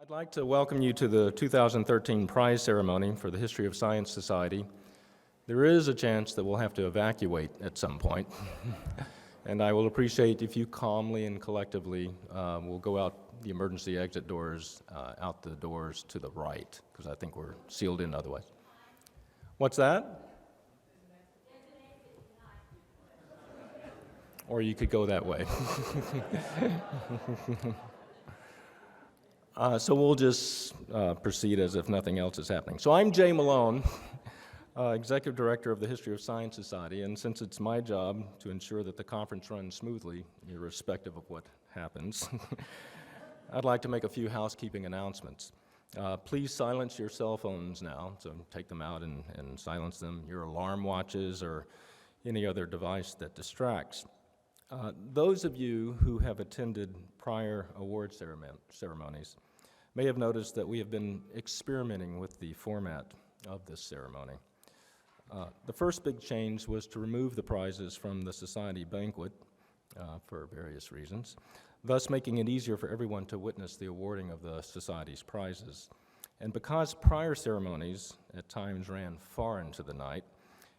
I'd like to welcome you to the 2013 prize ceremony for the History of Science Society. There is a chance that we'll have to evacuate at some point, and I will appreciate if you calmly and collectively will go out the emergency exit doors, out the doors to the right, because I think we're sealed in otherwise. What's that? Or you could go that way. So we'll just proceed as if nothing else is happening. So I'm Jay Malone, Executive Director of the History of Science Society, and since it's my job to ensure that the conference runs smoothly, irrespective of what happens, I'd like to make a few housekeeping announcements. Please silence your cell phones now, so take them out and silence them, your alarm watches, or any other device that distracts. Those of you who have attended prior award ceremonies may have noticed that we have been experimenting with the format of this ceremony. The first big change was to remove the prizes from the Society banquet for various reasons, thus making it easier for everyone to witness the awarding of the Society's prizes. And because prior ceremonies at times ran far into the night,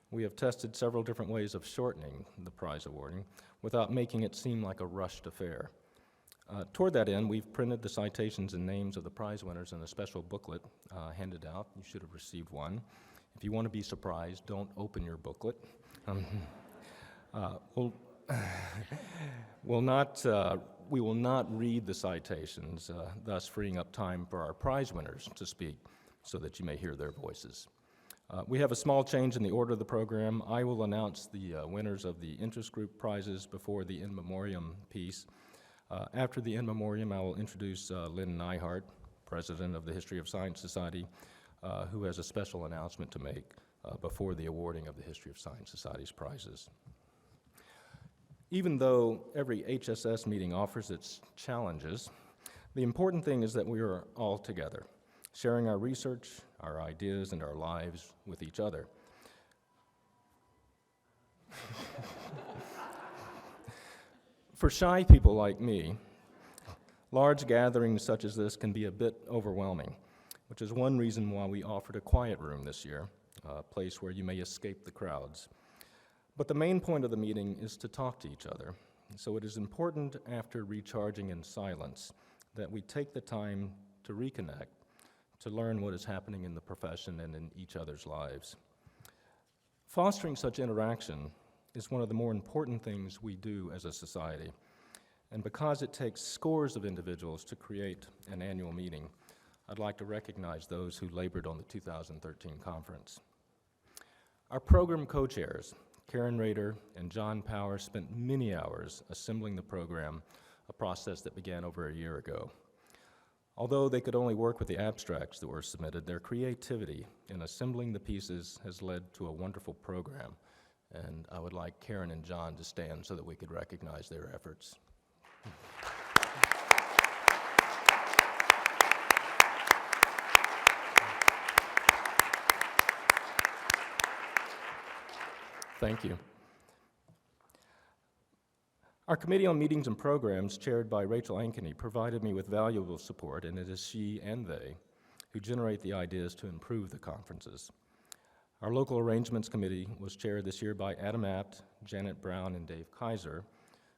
we have tested several different ways of shortening the prize awarding without making it seem like a rushed affair. Toward that end, we've printed the citations and names of the prize winners in a special booklet handed out. You should have received one. If you want to be surprised, don't open your booklet. We will not read the citations, thus freeing up time for our prize winners to speak so that you may hear their voices. We have a small change in the order of the program. I will announce the winners of the interest group prizes before the in memoriam piece. After the in memoriam, I will introduce Lynn Neihart, President of the History of Science Society, who has a special announcement to make before the awarding of the History of Science Society's prizes. Even though every HSS meeting offers its challenges, the important thing is that we are all together, sharing our research, our ideas, and our lives with each other. For shy people like me, large gatherings such as this can be a bit overwhelming, which is one reason why we offered a quiet room this year, a place where you may escape the crowds. But the main point of the meeting is to talk to each other, so it is important after recharging in silence that we take the time to reconnect, to learn what is happening in the profession and in each other's lives. Fostering such interaction is one of the more important things we do as a society. And because it takes scores of individuals to create an annual meeting, I'd like to recognize those who labored on the 2013 conference. Our program co-chairs, Karen Rader and John Power, spent many hours assembling the program, a process that began over a year ago. Although they could only work with the abstracts that were submitted, their creativity in assembling the pieces has led to a wonderful program. And I would like Karen and John to stand so that we could recognize their efforts. Thank you. Our Committee on Meetings and Programs, chaired by Rachel Ankeny, provided me with valuable support, and it is she and they who generate the ideas to improve the conferences. Our Local Arrangements Committee was chaired this year by Adam Apt, Janet Brown, and Dave Kaiser,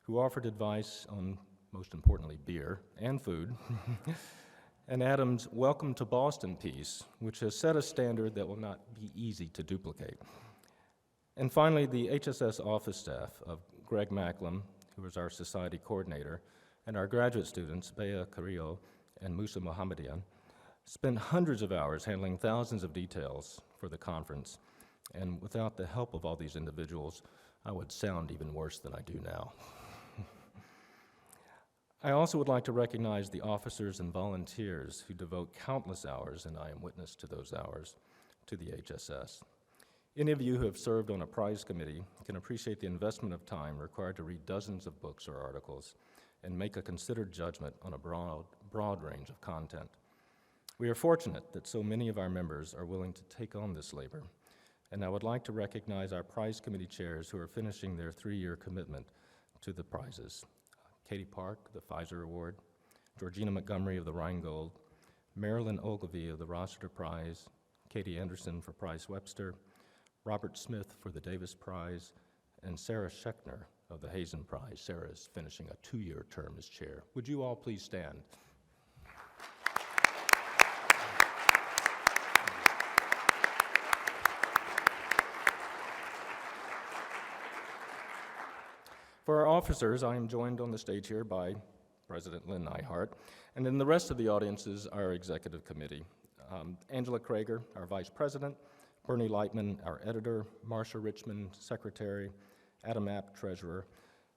who offered advice on, most importantly, beer and food, and Adam's Welcome to Boston piece, which has set a standard that will not be easy to duplicate. And finally, the HSS office staff of Greg Macklem, who is our society coordinator, and our graduate students, Bea Carrillo and Musa Mohammedian, spent hundreds of hours handling thousands of details for the conference. And without the help of all these individuals, I would sound even worse than I do now. I also would like to recognize the officers and volunteers who devote countless hours, and I am witness to those hours, to the HSS. Any of you who have served on a prize committee can appreciate the investment of time required to read dozens of books or articles and make a considered judgment on a broad range of content. We are fortunate that so many of our members are willing to take on this labor, and I would like to recognize our prize committee chairs who are finishing their 3-year commitment to the prizes. Katie Park, the Pfizer Award, Georgina Montgomery of the Rheingold, Marilyn Ogilvie of the Rossiter Prize, Katie Anderson for Price Webster, Robert Smith for the Davis Prize, and Sarah Schechner of the Hazen Prize. Sarah is finishing a 2-year term as chair. Would you all please stand? For our officers, I am joined on the stage here by President Lynn Neihart, and then the rest of the audience is our executive committee. Angela Krager, our vice president, Bernie Lightman, our editor, Marcia Richmond, secretary, Adam App, treasurer,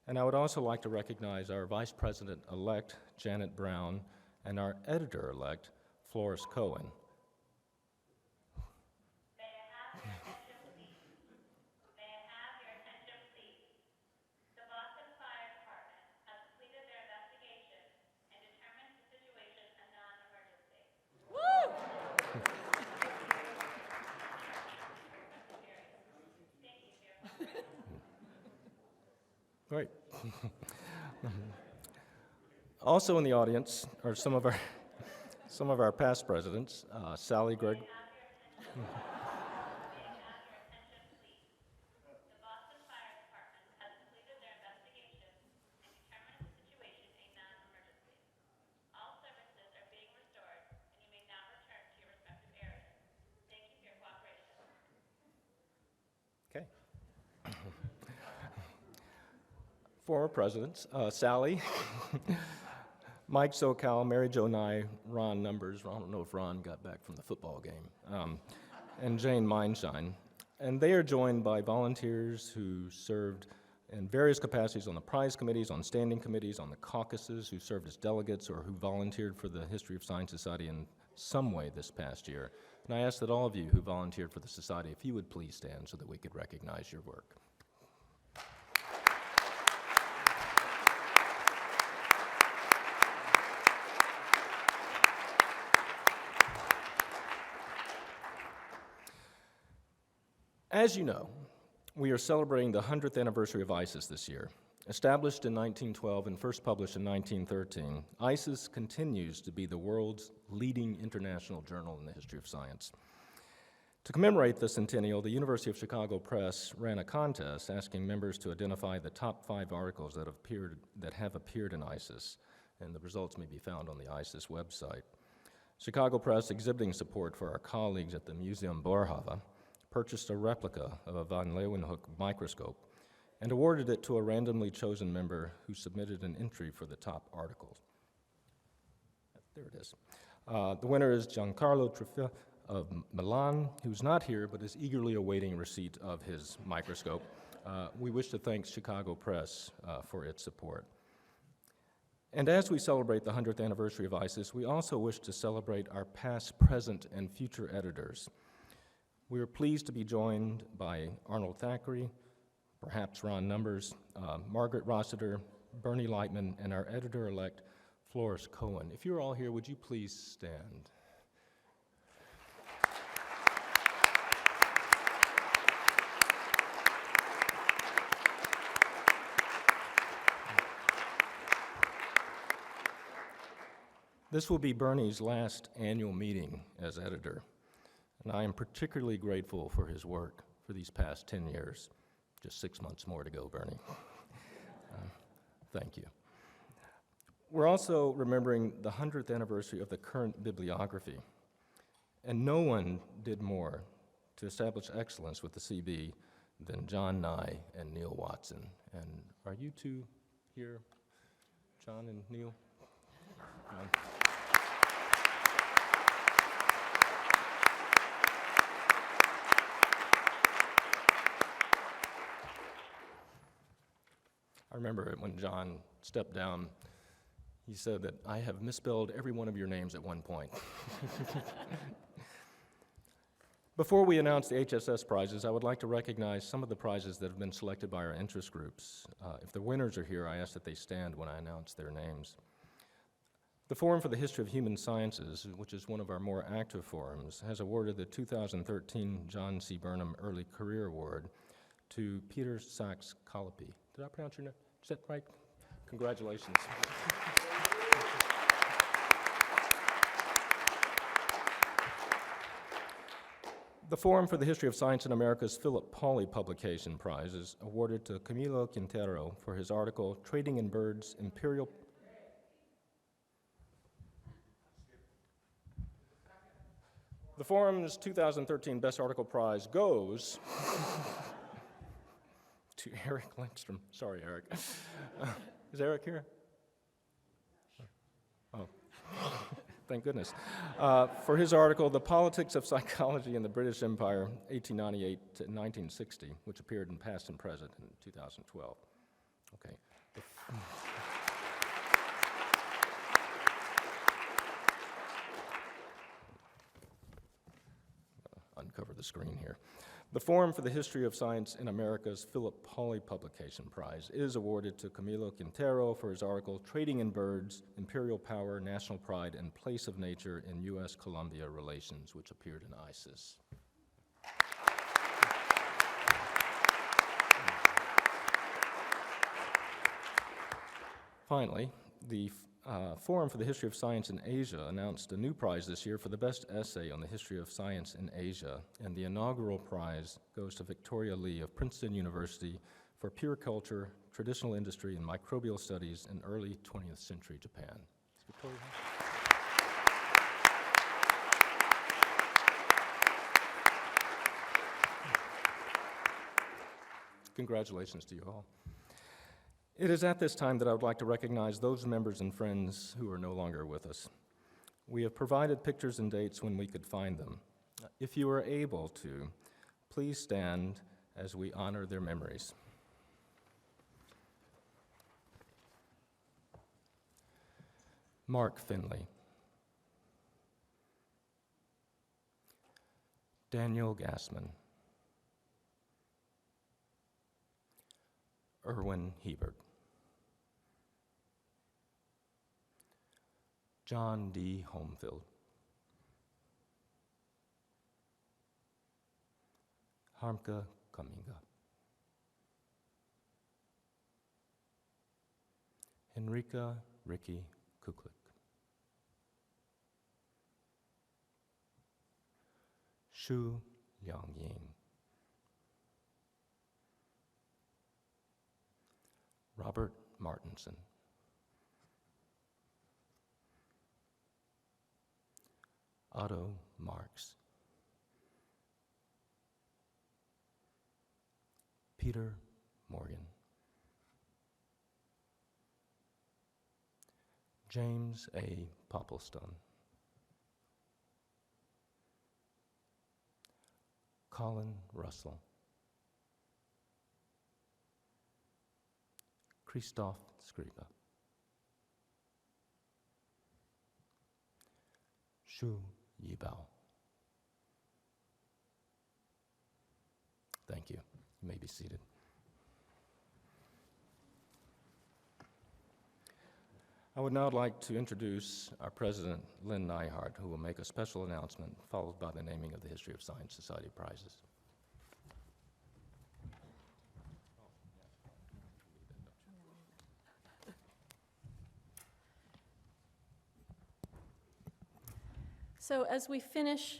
and I would also like to recognize our vice president-elect, Janet Brown, and our editor-elect, Florence Cohen. Great. Also in the audience are some of our past presidents, Sally Gregg. Okay. Former presidents, Sally, Mike Sokal, Mary Jo Nye, Ron Numbers, I don't know if Ron got back from the football game, and Jane Mindshine. And they are joined by volunteers who served in various capacities on the prize committees, on standing committees, on the caucuses, who served as delegates or who volunteered for the History of Science Society in some way this past year. And I ask that all of you who volunteered for the Society, if you would please stand so that we could recognize your work. As you know, we are celebrating the 100th anniversary of ISIS this year. Established in 1912 and first published in 1913, ISIS continues to be the world's leading international journal in the history of science. To commemorate the centennial, the University of Chicago Press ran a contest asking members to identify the top 5 articles that have appeared in ISIS, and the results may be found on the ISIS website. Chicago Press, exhibiting support for our colleagues at the Museum Boerhaave, purchased a replica of a von Leeuwenhoek microscope and awarded it to a randomly chosen member who submitted an entry for the top articles. There it is. The winner is Giancarlo Truffa of Milan, who's not here but is eagerly awaiting receipt of his microscope. We wish to thank Chicago Press for its support. And as we celebrate the 100th anniversary of ISIS, we also wish to celebrate our past, present, and future editors. We are pleased to be joined by Arnold Thackeray, perhaps Ron Numbers, Margaret Rossiter, Bernie Lightman, and our editor-elect, Florence Cohen. If you're all here, would you please stand? This will be Bernie's last annual meeting as editor, and I am particularly grateful for his work for these past 10 years. Just 6 months more to go, Bernie. Thank you. We're also remembering the 100th anniversary of the current bibliography, and no one did more to establish excellence with the CB than John Nye and Neil Watson. And are you two here, John and Neil? I remember when John stepped down, he said that I have misspelled every one of your names at one point. Before we announce the HSS prizes, I would like to recognize some of the prizes that have been selected by our interest groups. If the winners are here, I ask that they stand when I announce their names. The Forum for the History of Human Sciences, which is one of our more active forums, has awarded the 2013 John C. Burnham Early Career Award to Peter Sachs Colopy. Did I pronounce your name? Is that right? Congratulations. The Forum for the History of Science in America's Philip Pauley Publication Prize is awarded to Camilo Quintero for his article, Trading in Birds, Imperial... The Forum's 2013 Best Article Prize goes to Eric Lindstrom. Sorry, Eric. Is Eric here? Oh, thank goodness. For his article, The Politics of Psychology in the British Empire, 1898 to 1960, which appeared in Past and Present in 2012. Okay. Uncover the screen here. The Forum for the History of Science in America's Philip Pauley Publication Prize is awarded to Camilo Quintero for his article, Trading in Birds, Imperial Power, National Pride, and Place of Nature in U.S.-Colombia Relations, which appeared in ISIS. Finally, the Forum for the History of Science in Asia announced a new prize this year for the best essay on the history of science in Asia, and the inaugural prize goes to Victoria Lee of Princeton University for pure culture, traditional industry, and microbial studies in early 20th century Japan. Victoria? Congratulations to you all. It is at this time that I would like to recognize those members and friends who are no longer with us. We have provided pictures and dates when we could find them. If you are able to, please stand as we honor their memories. Mark Finley, Daniel Gassman, Erwin Hebert, John D. Homefield, Harmke Kaminga, Henrika Ricky Kuklik, Shu Liangying, Robert Martinson, Otto Marx, Peter Morgan, James A. Popplestone, Colin Russell, Christoph Skriba, Shu Yibao. Thank you. You may be seated. I would now like to introduce our president, Lynn Neihart, who will make a special announcement, followed by the naming of the History of Science Society prizes. So as we finish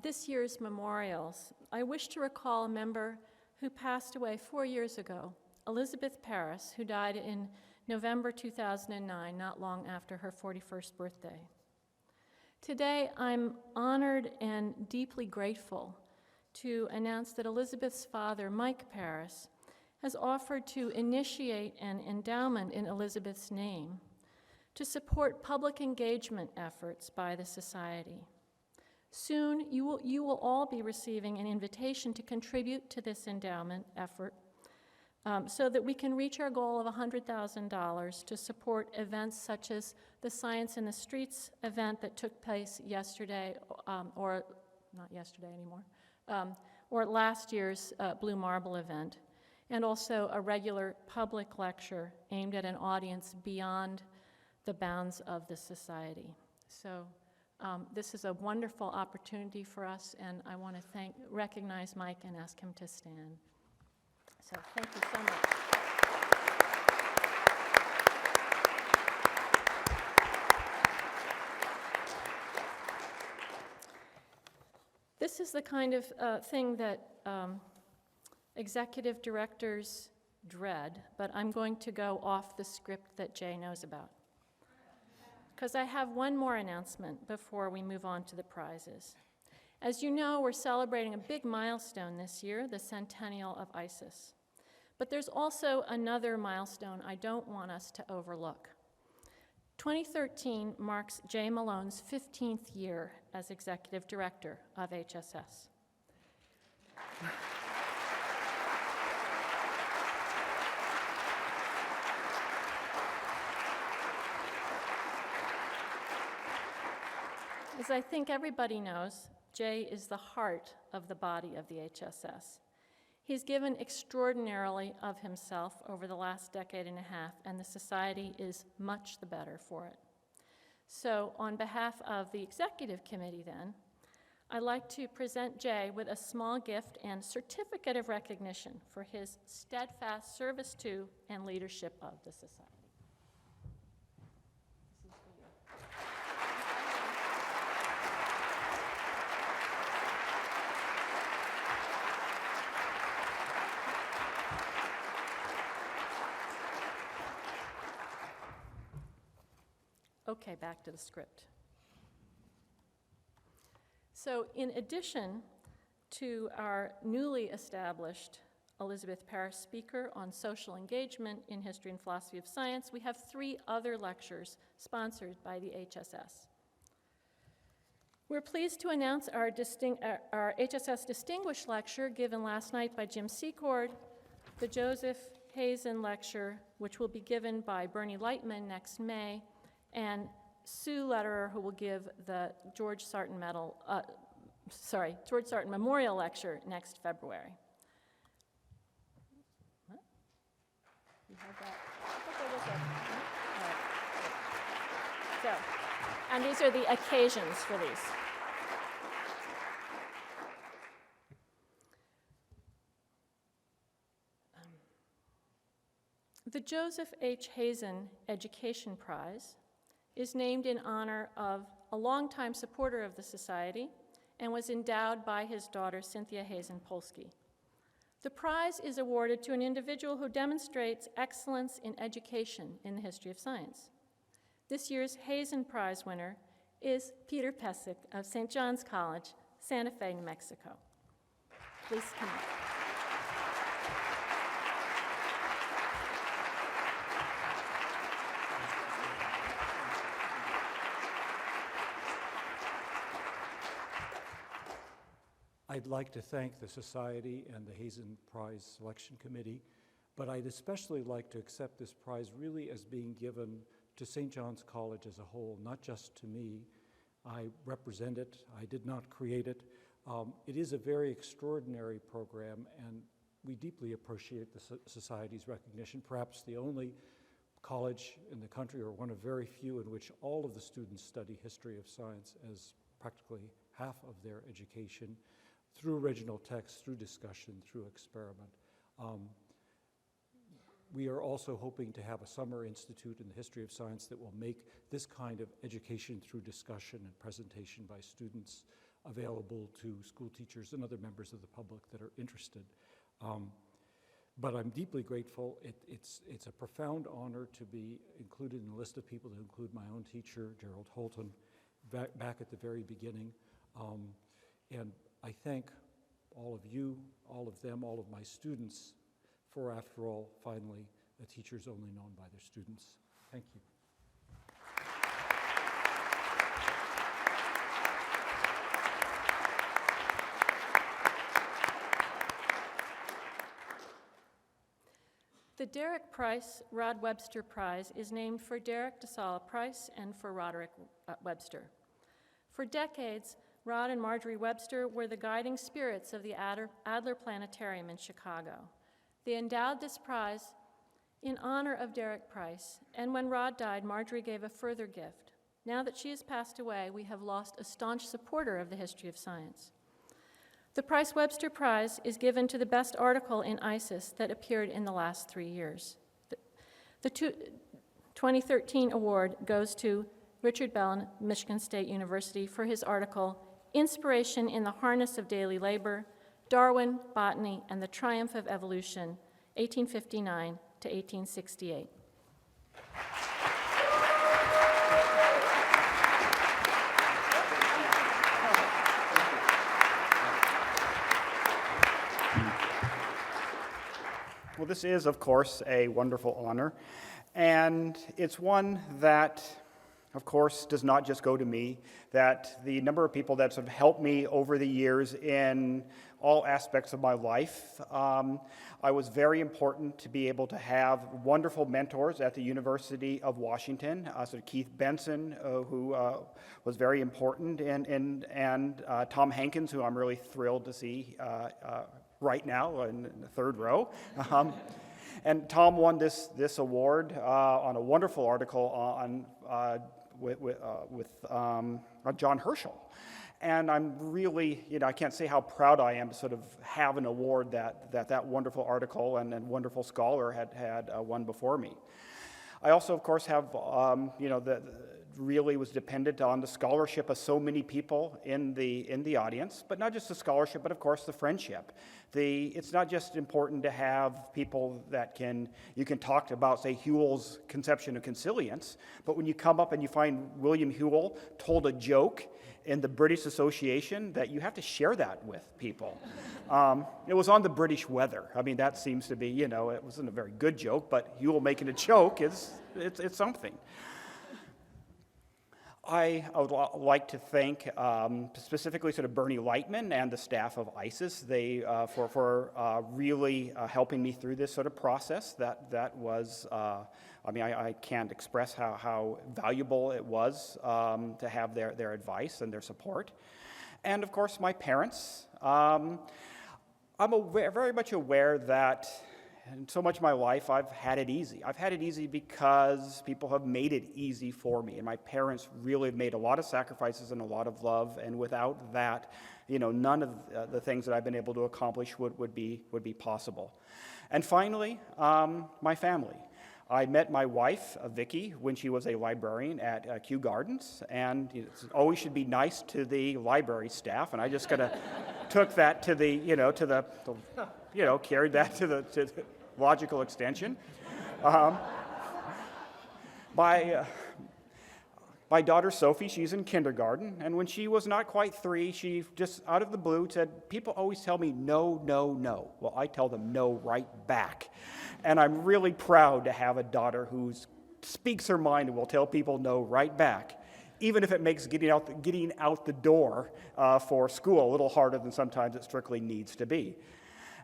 this year's memorials, I wish to recall a member who passed away 4 years ago, Elizabeth Parris, who died in November 2009, not long after her 41st birthday. Today, I'm honored and deeply grateful to announce that Elizabeth's father, Mike Parris, has offered to initiate an endowment in Elizabeth's name to support public engagement efforts by the Society. Soon, you will all be receiving an invitation to contribute to this endowment effort so that we can reach our goal of $100,000 to support events such as the Science in the Streets event that took place yesterday, or not yesterday anymore, or last year's Blue Marble event, and also a regular public lecture aimed at an audience beyond the bounds of the Society. So this is a wonderful opportunity for us, and I want to recognize Mike and ask him to stand. So thank you so much. This is the kind of thing that executive directors dread, but I'm going to go off the script that Jay knows about. Because I have one more announcement before we move on to the prizes. As you know, we're celebrating a big milestone this year, the centennial of ISIS. But there's also another milestone I don't want us to overlook. 2013 marks Jay Malone's 15th year as executive director of HSS. As I think everybody knows, Jay is the heart of the body of the HSS. He's given extraordinarily of himself over the last decade and a half, and the society is much the better for it. So on behalf of the executive committee then, I'd like to present Jay with a small gift and certificate of recognition for his steadfast service to and leadership of the society. Okay, back to the script. So in addition to our newly established Elizabeth Parris Speaker on social engagement in history and philosophy of science, we have 3 other lectures sponsored by the HSS. We're pleased to announce our HSS Distinguished Lecture given last night by Jim Secord, the Joseph Hazen Lecture, which will be given by Bernie Lightman next May, and Sue Lederer, who will give the George Sarton Memorial Lecture next February. What? You have that? I thought there was a. All right. So, and these are the occasions for these. The Joseph H. Hazen Education Prize is named in honor of a longtime supporter of the Society and was endowed by his daughter, Cynthia Hazen Polsky. The prize is awarded to an individual who demonstrates excellence in education in the history of science. This year's Hazen Prize winner is Peter Pesic of St. John's College, Santa Fe, New Mexico. Please come up. I'd like to thank the Society and the Hazen Prize Selection Committee, but I'd especially like to accept this prize really as being given to St. John's College as a whole, not just to me. I represent it. I did not create it. It is a very extraordinary program, and we deeply appreciate the Society's recognition, perhaps the only college in the country, or one of very few, in which all of the students study history of science as practically half of their education, through original text, through discussion, through experiment. We are also hoping to have a summer institute in the history of science that will make this kind of education through discussion and presentation by students available to school teachers and other members of the public that are interested. But I'm deeply grateful. It's a profound honor to be included in the list of people that include my own teacher, Gerald Holton, back at the very beginning. And I thank all of you, all of them, all of my students for, after all, finally, a teacher's only known by their students. Thank you. The Derek Price Rod Webster Prize is named for Derek DeSala Price and for Roderick Webster. For decades, Rod and Marjorie Webster were the guiding spirits of the Adler Planetarium in Chicago. They endowed this prize in honor of Derek Price, and when Rod died, Marjorie gave a further gift. Now that she has passed away, we have lost a staunch supporter of the history of science. The Price Webster Prize is given to the best article in ISIS that appeared in the last 3 years. The 2013 award goes to Richard Bellin, Michigan State University, for his article, Inspiration in the Harness of Daily Labor, Darwin, Botany, and the Triumph of Evolution, 1859 to 1868. Well, this is, of course, a wonderful honor, and it's one that, of course, does not just go to me, that the number of people that have helped me over the years in all aspects of my life. I was very important to be able to have wonderful mentors at the University of Washington, so Keith Benson, who was very important, and Tom Hankins, who I'm really thrilled to see right now in the third row. And Tom won this award on a wonderful article on with John Herschel. And I'm really, I can't say how proud I am to sort of have an award that wonderful article and wonderful scholar had won before me. I also, of course, have, really was dependent on the scholarship of so many people in the audience, but not just the scholarship, but of course the friendship. It's not just important to have people that you can talk about, say, Whewell's conception of consilience, but when you come up and you find William Whewell told a joke in the British Association, that you have to share that with people. It was on the British weather. I mean, that seems to be, it wasn't a very good joke, but Whewell making a joke it's something. I would like to thank specifically sort of Bernie Lightman and the staff of ISIS for really helping me through this sort of process. That was, I can't express how valuable it was to have their advice and their support. And of course, my parents. I'm very much aware that in so much of my life, I've had it easy. I've had it easy because people have made it easy for me. And my parents really have made a lot of sacrifices and a lot of love. And without that, none of the things that I've been able to accomplish would be possible. And finally, my family. I met my wife, Vicki, when she was a librarian at Kew Gardens. And it always should be nice to the library staff. And I just kind of took that to the, carried that to the logical extension. My daughter Sophie, she's in kindergarten, and when she was not quite 3, she just out of the blue said, "People always tell me no, no, no." Well, I tell them no right back. And I'm really proud to have a daughter who speaks her mind and will tell people no right back, even if it makes getting out the door for school a little harder than sometimes it strictly needs to be.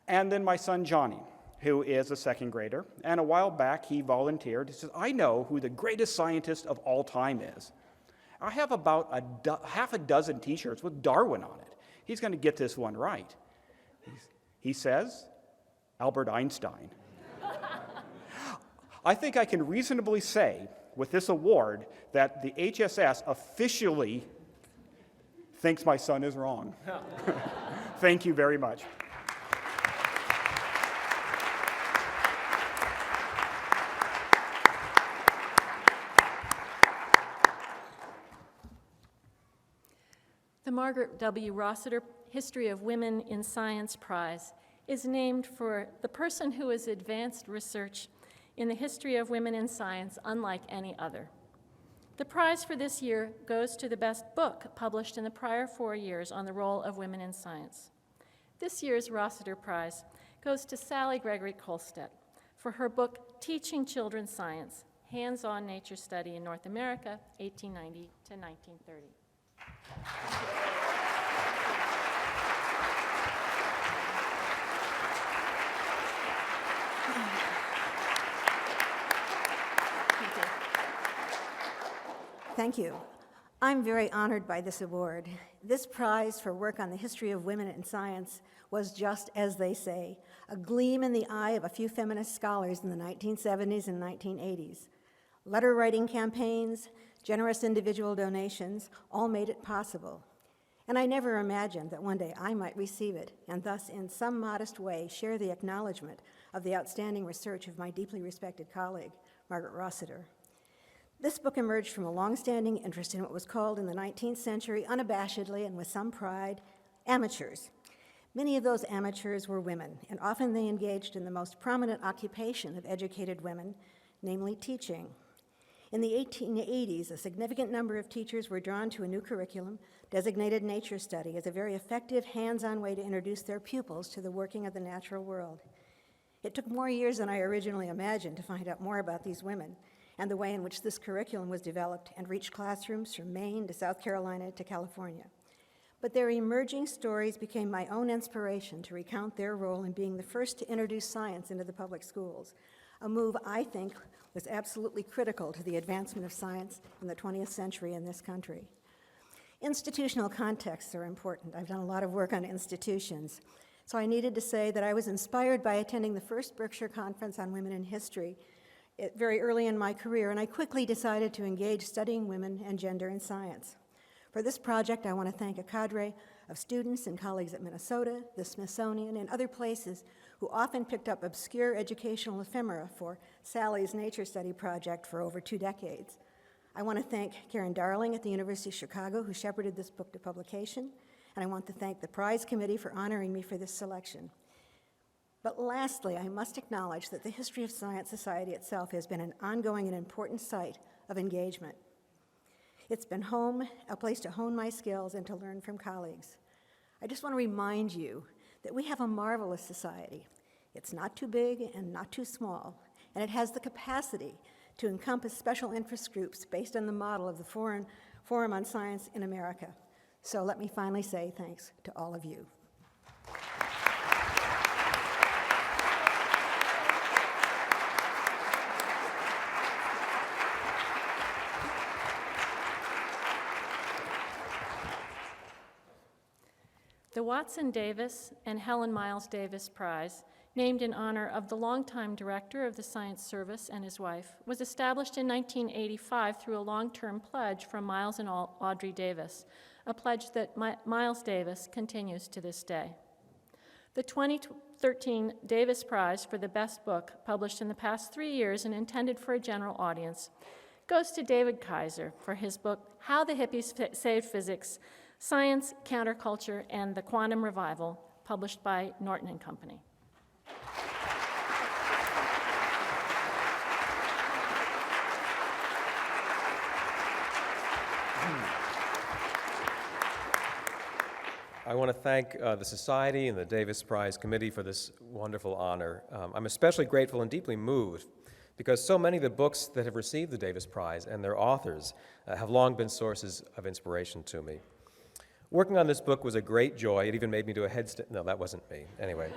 And then my son Johnny, who is a second grader, and a while back he volunteered. He says, "I know who the greatest scientist of all time is. I have about half a dozen t-shirts with Darwin on it. He's going to get this one right." He says, Albert Einstein. I think I can reasonably say with this award that the HSS officially thinks my son is wrong. Thank you very much. The Margaret W. Rossiter History of Women in Science Prize is named for the person who has advanced research in the history of women in science unlike any other. The prize for this year goes to the best book published in the prior 4 years on the role of women in science. This year's Rossiter Prize goes to Sally Gregory Kolstedt for her book Teaching Children Science, Hands-on Nature Study in North America, 1890 to 1930. Thank you. I'm very honored by this award. This prize for work on the history of women in science was just as they say, a gleam in the eye of a few feminist scholars in the 1970s and 1980s. Letter writing campaigns, generous individual donations, all made it possible. And I never imagined that one day I might receive it and thus in some modest way share the acknowledgement of the outstanding research of my deeply respected colleague, Margaret Rossiter. This book emerged from a long-standing interest in what was called in the 19th century, unabashedly and with some pride, amateurs. Many of those amateurs were women, and often they engaged in the most prominent occupation of educated women, namely teaching. In the 1880s, a significant number of teachers were drawn to a new curriculum designated nature study as a very effective, hands-on way to introduce their pupils to the working of the natural world. It took more years than I originally imagined to find out more about these women and the way in which this curriculum was developed and reached classrooms from Maine to South Carolina to California. But their emerging stories became my own inspiration to recount their role in being the first to introduce science into the public schools, a move I think was absolutely critical to the advancement of science in the 20th century in this country. Institutional contexts are important. I've done a lot of work on institutions. So I needed to say that I was inspired by attending the first Berkshire Conference on Women in History very early in my career, and I quickly decided to engage studying women and gender in science. For this project, I want to thank a cadre of students and colleagues at Minnesota, the Smithsonian, and other places who often picked up obscure educational ephemera for Sally's Nature Study project for over 2 decades. I want to thank Karen Darling at the University of Chicago, who shepherded this book to publication, and I want to thank the prize committee for honoring me for this selection. But lastly, I must acknowledge that the History of Science Society itself has been an ongoing and important site of engagement. It's been home, a place to hone my skills and to learn from colleagues. I just want to remind you that we have a marvelous society. It's not too big and not too small, and it has the capacity to encompass special interest groups based on the model of the Forum on Science in America. So let me finally say thanks to all of you. The Watson Davis and Helen Miles Davis Prize, named in honor of the longtime director of the Science Service and his wife, was established in 1985 through a long-term pledge from Miles and Audrey Davis, a pledge that Miles Davis continues to this day. The 2013 Davis Prize for the Best Book, published in the past 3 years and intended for a general audience, goes to David Kaiser for his book, How the Hippies Saved Physics, Science, Counterculture, and the Quantum Revival, published by Norton and Company. I want to thank the Society and the Davis Prize Committee for this wonderful honor. I'm especially grateful and deeply moved because so many of the books that have received the Davis Prize and their authors have long been sources of inspiration to me. Working on this book was a great joy. It even made me do a headstand. No, that wasn't me. Anyway,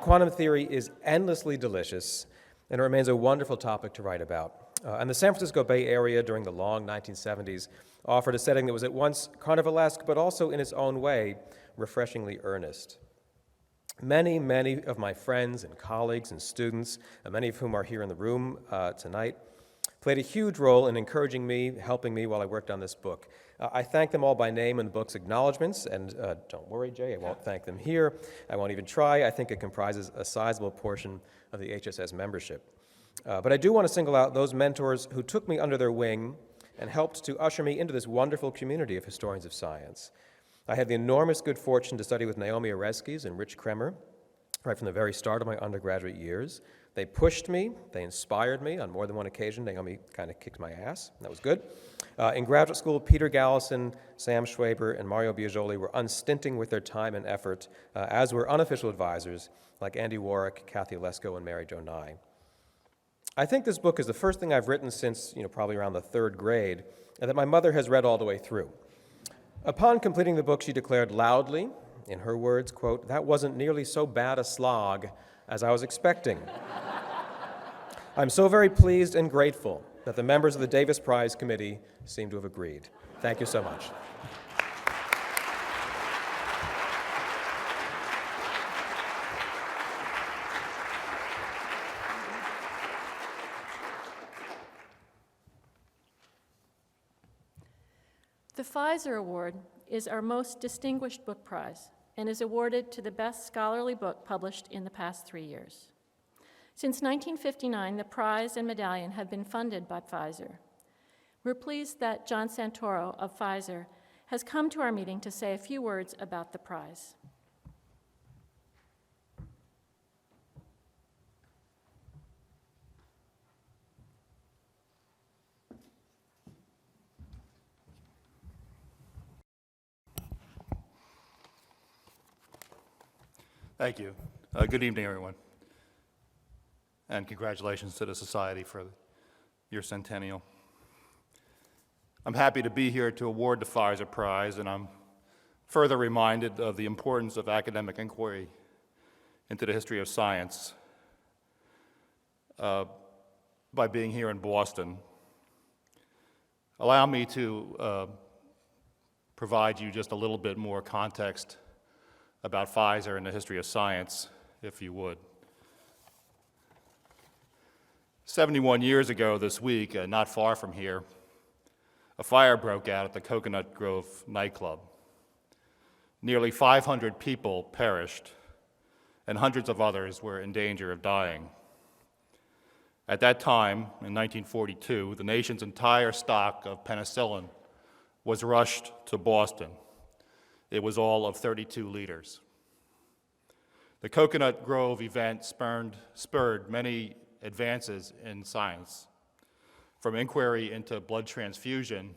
quantum theory is endlessly delicious, and it remains a wonderful topic to write about. And the San Francisco Bay Area during the long 1970s offered a setting that was at once carnivalesque, but also in its own way, refreshingly earnest. Many, many of my friends and colleagues and students, many of whom are here in the room tonight, played a huge role in encouraging me, helping me while I worked on this book. I thank them all by name in the book's acknowledgments, and don't worry, Jay, I won't thank them here. I won't even try. I think it comprises a sizable portion of the HSS membership. But I do want to single out those mentors who took me under their wing and helped to usher me into this wonderful community of historians of science. I had the enormous good fortune to study with Naomi Oreskes and Rich Kremer right from the very start of my undergraduate years. They pushed me, they inspired me on more than one occasion. Naomi kind of kicked my ass, that was good. In graduate school, Peter Gallison, Sam Schwaber, and Mario Biagioli were unstinting with their time and effort, as were unofficial advisors like Andy Warwick, Kathy Lesko, and Mary Jo Nye. I think this book is the first thing I've written since, probably around the 3rd grade, and that my mother has read all the way through. Upon completing the book, she declared loudly, in her words, quote, "That wasn't nearly so bad a slog as I was expecting." I'm so very pleased and grateful that the members of the Davis Prize Committee seem to have agreed. Thank you so much. The Pfizer Award is our most distinguished book prize and is awarded to the best scholarly book published in the past 3 years. Since 1959, the prize and medallion have been funded by Pfizer. We're pleased that John Santoro of Pfizer has come to our meeting to say a few words about the prize. Thank you. Good evening, everyone. And congratulations to the Society for your centennial. I'm happy to be here to award the Pfizer Prize, and I'm further reminded of the importance of academic inquiry into the history of science by being here in Boston. Allow me to provide you just a little bit more context about Pfizer and the history of science, if you would. 71 years ago this week, not far from here, a fire broke out at the Coconut Grove nightclub. Nearly 500 people perished, and hundreds of others were in danger of dying. At that time, in 1942, the nation's entire stock of penicillin was rushed to Boston. It was all of 32 liters. The Coconut Grove event spurred many advances in science, from inquiry into blood transfusion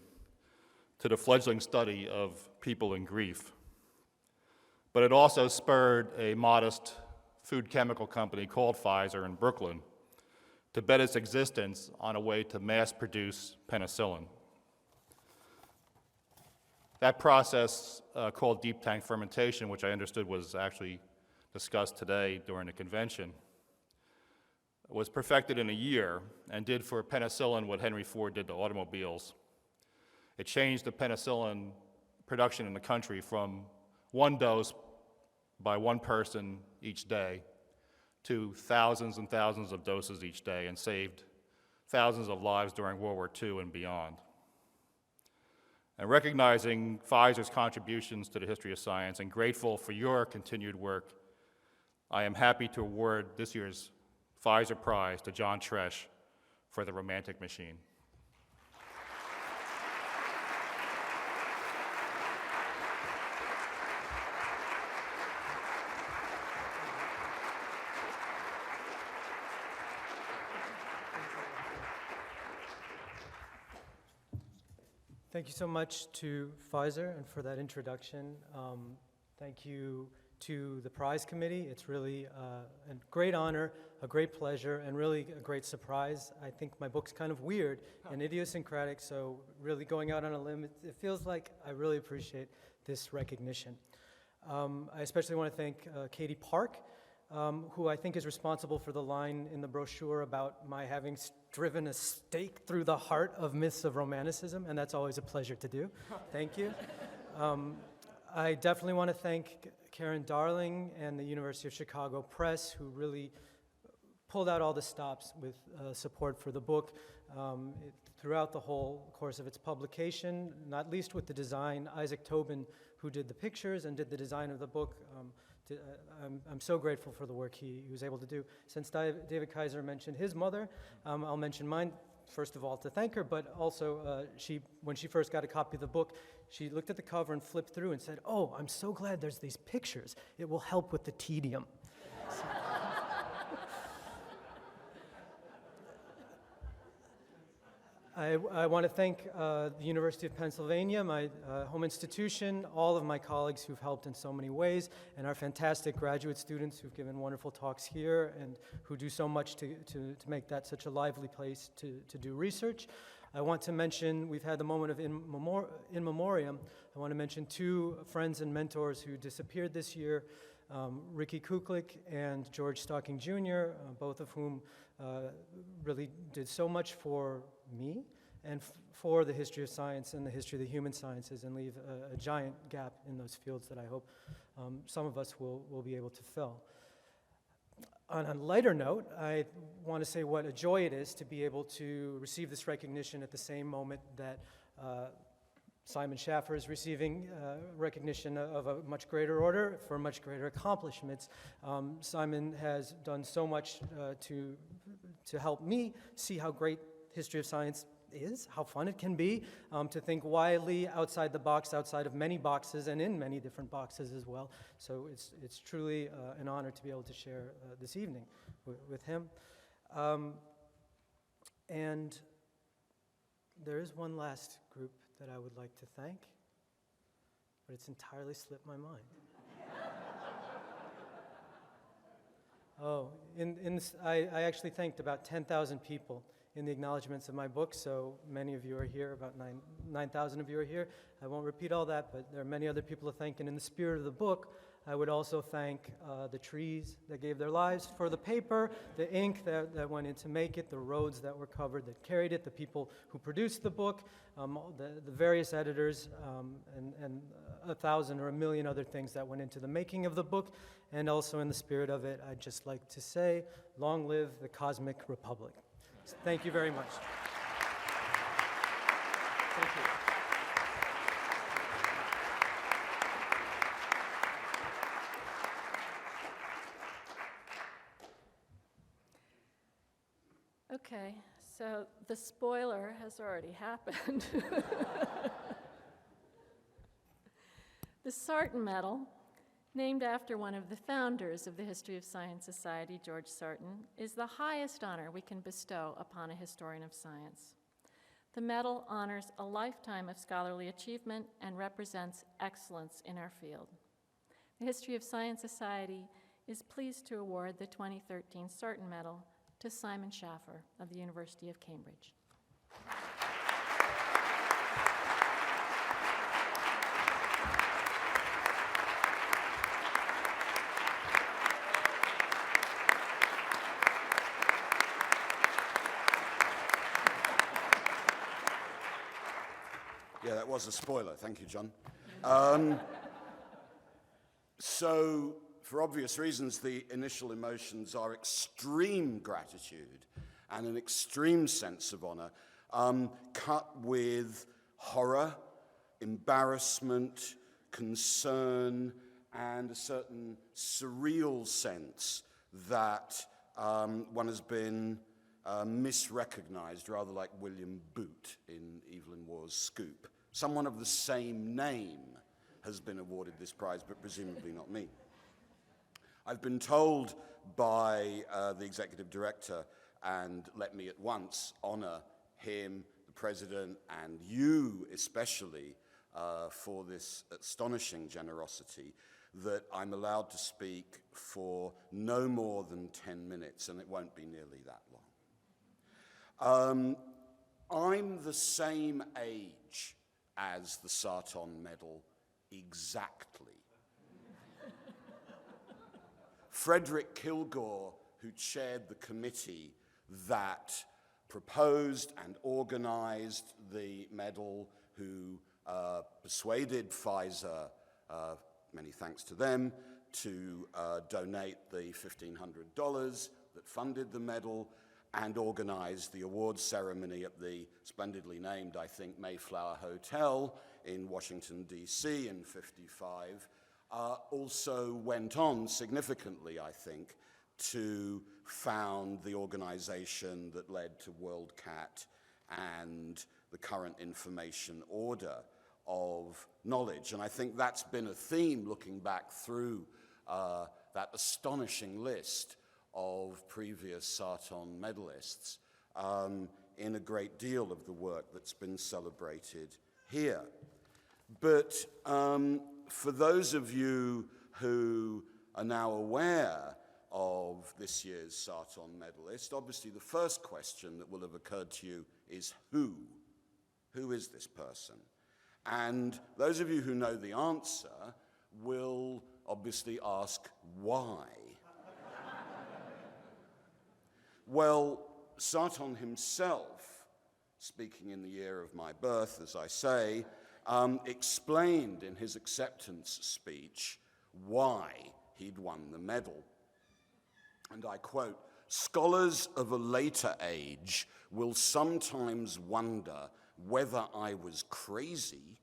to the fledgling study of people in grief. But it also spurred a modest food chemical company called Pfizer in Brooklyn to bet its existence on a way to mass produce penicillin. That process, called deep tank fermentation, which I understood was actually discussed today during the convention, was perfected in a year and did for penicillin what Henry Ford did to automobiles. It changed the penicillin production in the country from one dose by one person each day to thousands and thousands of doses each day, and saved thousands of lives during World War II and beyond. And recognizing Pfizer's contributions to the history of science and grateful for your continued work, I am happy to award this year's Pfizer Prize to John Tresh for The Romantic Machine. Thank you so much to Pfizer and for that introduction. Thank you to the prize committee. It's really a great honor, a great pleasure, and really a great surprise. I think my book's kind of weird and idiosyncratic, so really going out on a limb, it feels like I really appreciate this recognition. I especially want to thank Katie Park, who I think is responsible for the line in the brochure about my having driven a stake through the heart of myths of Romanticism, and that's always a pleasure to do. Thank you. I definitely want to thank Karen Darling and the University of Chicago Press, who really pulled out all the stops with support for the book throughout the whole course of its publication, not least with the design. Isaac Tobin, who did the pictures and did the design of the book, I'm so grateful for the work he was able to do. Since David Kaiser mentioned his mother, I'll mention mine, first of all, to thank her, but also when she first got a copy of the book, she looked at the cover and flipped through and said, "Oh, I'm so glad there's these pictures. It will help with the tedium." I want to thank the University of Pennsylvania, my home institution, all of my colleagues who've helped in so many ways, and our fantastic graduate students who've given wonderful talks here and who do so much to make that such a lively place to do research. I want to mention, we've had the moment of in memoriam. I want to mention two friends and mentors who disappeared this year, Ricky Kuklik and George Stocking Jr., both of whom really did so much for me and for the history of science and the history of the human sciences, and leave a giant gap in those fields that I hope some of us will be able to fill. On a lighter note, I want to say what a joy it is to be able to receive this recognition at the same moment that Simon Schaffer is receiving recognition of a much greater order for much greater accomplishments. Simon has done so much to help me see how great history of science is, how fun it can be to think wildly outside the box, outside of many boxes, and in many different boxes as well. So it's truly an honor to be able to share this evening with him. And there is one last group that I would like to thank, but it's entirely slipped my mind. I actually thanked about 10,000 people in the acknowledgments of my book, so many of you are here, about 9,000 of you are here. I won't repeat all that, but there are many other people to thank, and in the spirit of the book, I would also thank the trees that gave their lives for the paper, the ink that went in to make it, the roads that were covered that carried it, the people who produced the book, the various editors, and 1,000 or 1,000,000 other things that went into the making of the book. And also in the spirit of it, I'd just like to say, long live the Cosmic Republic. So thank you very much. Thank you. Okay, so the spoiler has already happened. The Sarton Medal, named after one of the founders of the History of Science Society, George Sarton, is the highest honor we can bestow upon a historian of science. The medal honors a lifetime of scholarly achievement and represents excellence in our field. The History of Science Society is pleased to award the 2013 Sarton Medal to Simon Schaffer of the University of Cambridge. Yeah, that was a spoiler. Thank you, John. So, for obvious reasons, the initial emotions are extreme gratitude and an extreme sense of honor, cut with horror, embarrassment, concern, and a certain surreal sense that one has been misrecognized, rather like William Boot in Evelyn Waugh's Scoop. Someone of the same name has been awarded this prize, but presumably not me. I've been told by the executive director, and let me at once honor him, the president, and you especially for this astonishing generosity, that I'm allowed to speak for no more than 10 minutes, and it won't be nearly that long. I'm the same age as the Sarton Medal, exactly. Frederick Kilgore, who chaired the committee that proposed and organized the medal, who persuaded Pfizer, many thanks to them, to donate the $1,500 that funded the medal, and organized the awards ceremony at the splendidly named, I think, Mayflower Hotel in Washington, D.C. in '55, also went on significantly, I think, to found the organization that led to WorldCat and the current information order of knowledge. And I think that's been a theme looking back through that astonishing list of previous Sarton medalists in a great deal of the work that's been celebrated here. But for those of you who are now aware of this year's Sarton medalist, obviously the first question that will have occurred to you is who? Who is this person? And those of you who know the answer will obviously ask why. Well, Sarton himself, speaking in the year of my birth, as I say, explained in his acceptance speech why he'd won the medal. And I quote, "Scholars of a later age will sometimes wonder whether I was crazy.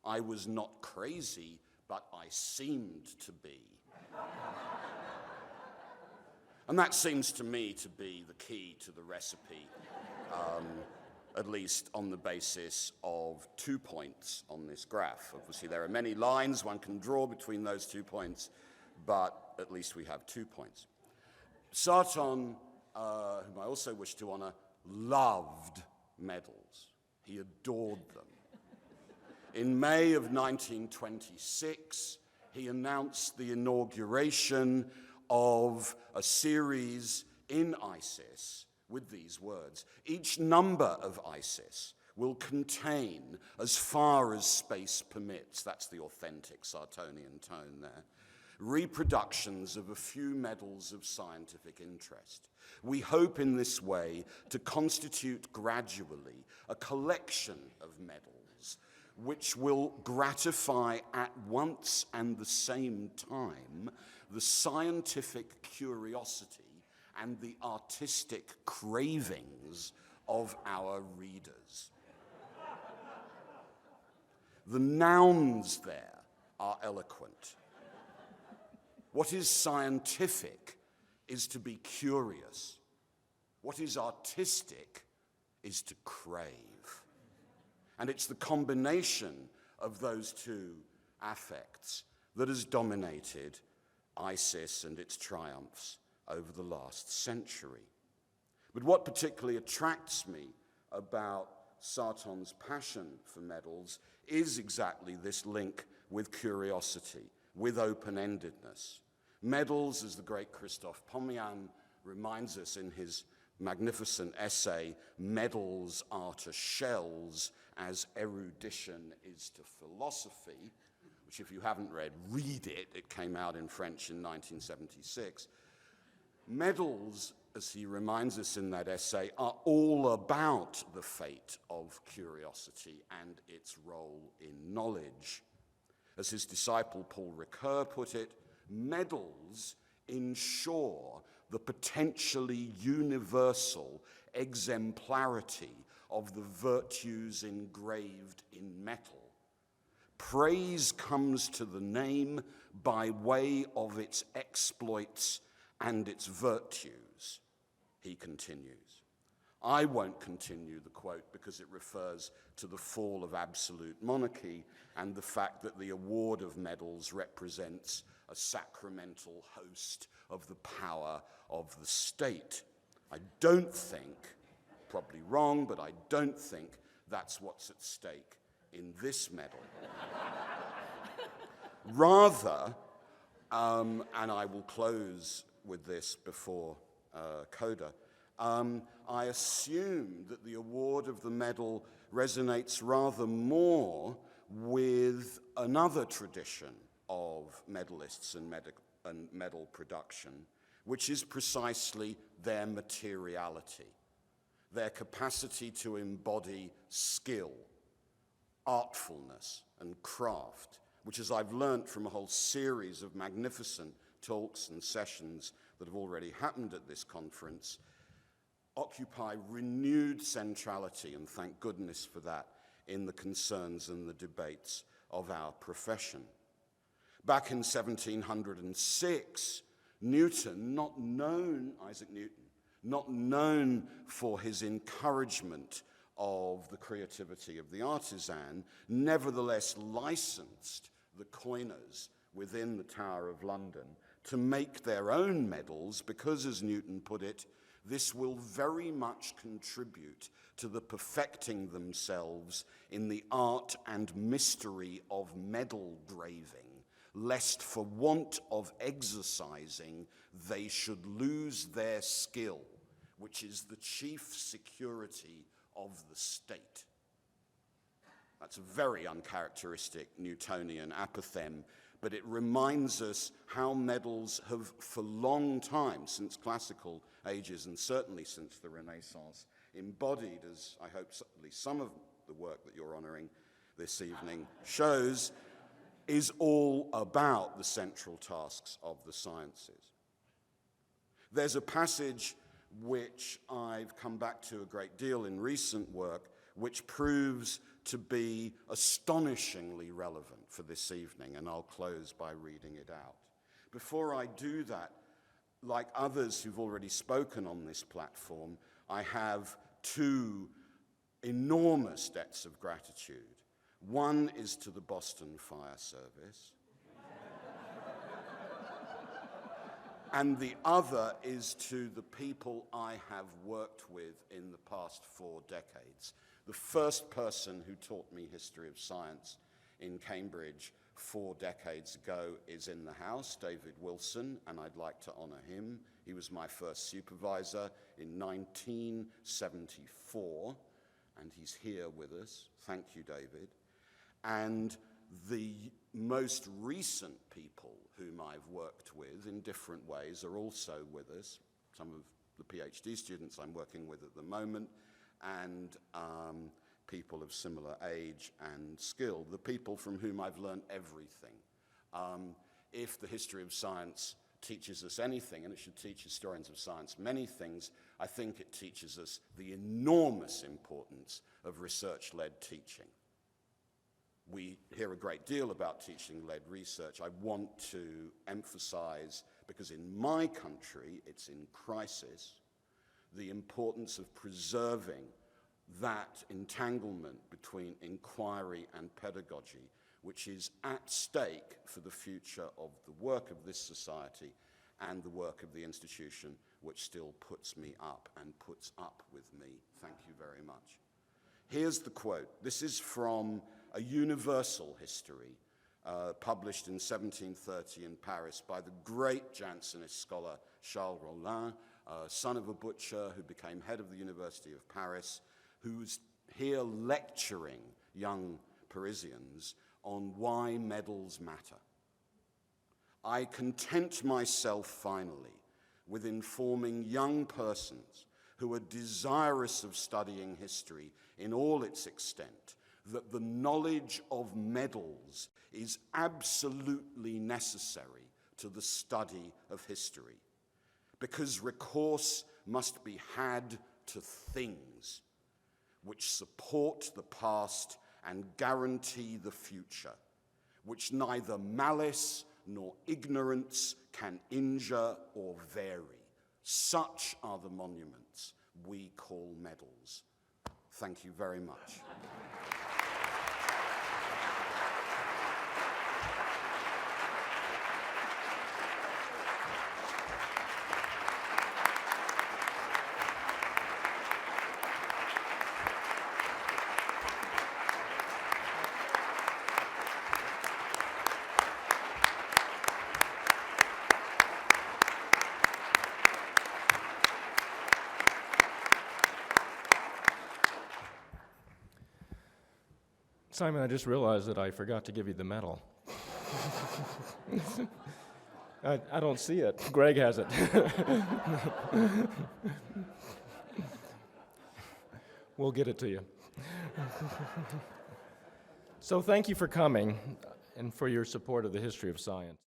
I was not crazy, but I seemed to be." And that seems to me to be the key to the recipe at least on the basis of 2 points on this graph. Obviously, there are many lines one can draw between those 2 points, but at least we have 2 points. Sarton, whom I also wish to honor, loved medals. He adored them. In May of 1926, he announced the inauguration of a series in ISIS with these words: each number of ISIS will contain, as far as space permits, that's the authentic Sartonian tone there, reproductions of a few medals of scientific interest. We hope in this way to constitute gradually a collection of medals which will gratify at once and the same time the scientific curiosity and the artistic cravings of our readers. The nouns there are eloquent. What is scientific is to be curious. What is artistic is to crave. And it's the combination of those two affects that has dominated ISIS and its triumphs over the last century. But what particularly attracts me about Sarton's passion for medals is exactly this link with curiosity, with open-endedness. Medals, as the great Christophe Pomian reminds us in his magnificent essay, medals are to shells as erudition is to philosophy, which if you haven't read, read it. It came out in French in 1976. Medals, as he reminds us in that essay, are all about the fate of curiosity and its role in knowledge. As his disciple Paul Ricoeur put it, medals ensure the potentially universal exemplarity of the virtues engraved in metal. Praise comes to the name by way of its exploits and its virtues, he continues. I won't continue the quote because it refers to the fall of absolute monarchy and the fact that the award of medals represents a sacramental host of the power of the state. I don't think, probably wrong, but I don't think that's what's at stake in this medal. Rather, and I will close with this before Coda, I assume that the award of the medal resonates rather more with another tradition of medalists and medal production, which is precisely their materiality, their capacity to embody skill, artfulness, and craft, which, as I've learnt from a whole series of magnificent talks and sessions that have already happened at this conference, occupy renewed centrality, and thank goodness for that, in the concerns and the debates of our profession. Back in 1706, Newton, Isaac Newton, not known for his encouragement of the creativity of the artisan, nevertheless licensed the coiners within the Tower of London to make their own medals because, as Newton put it, this will very much contribute to the perfecting themselves in the art and mystery of medal graving, lest for want of exercising they should lose their skill, which is the chief security of the state. That's a very uncharacteristic Newtonian apothegm, but it reminds us how medals have, for long time, since classical ages and certainly since the Renaissance, embodied, as I hope at least some of the work that you're honoring this evening shows, is all about the central tasks of the sciences. There's a passage which I've come back to a great deal in recent work, which proves to be astonishingly relevant for this evening, and I'll close by reading it out. Before I do that, like others who've already spoken on this platform, I have two enormous debts of gratitude. One is to the Boston Fire Service, and the other is to the people I have worked with in the past 4 decades. The first person who taught me history of science in Cambridge 4 decades ago is in the House, David Wilson, and I'd like to honor him. He was my first supervisor in 1974, and he's here with us. Thank you, David. And the most recent people whom I've worked with in different ways are also with us. Some of the PhD students I'm working with at the moment, and people of similar age and skill, the people from whom I've learned everything. If the history of science teaches us anything, and it should teach historians of science many things, I think it teaches us the enormous importance of research-led teaching. We hear a great deal about teaching-led research. I want to emphasize, because in my country it's in crisis, the importance of preserving that entanglement between inquiry and pedagogy, which is at stake for the future of the work of this society and the work of the institution which still puts me up and puts up with me. Thank you very much. Here's the quote. This is from A Universal History, published in 1730 in Paris by the great Jansenist scholar Charles Rollin, son of a butcher who became head of the University of Paris, who's here lecturing young Parisians on why medals matter. I content myself finally with informing young persons who are desirous of studying history in all its extent that the knowledge of medals is absolutely necessary to the study of history, because recourse must be had to things which support the past and guarantee the future, which neither malice nor ignorance can injure or vary. Such are the monuments we call medals. Thank you very much. Simon, I just realized that I forgot to give you the medal. I don't see it. Greg has it. We'll get it to you. So thank you for coming and for your support of the history of science.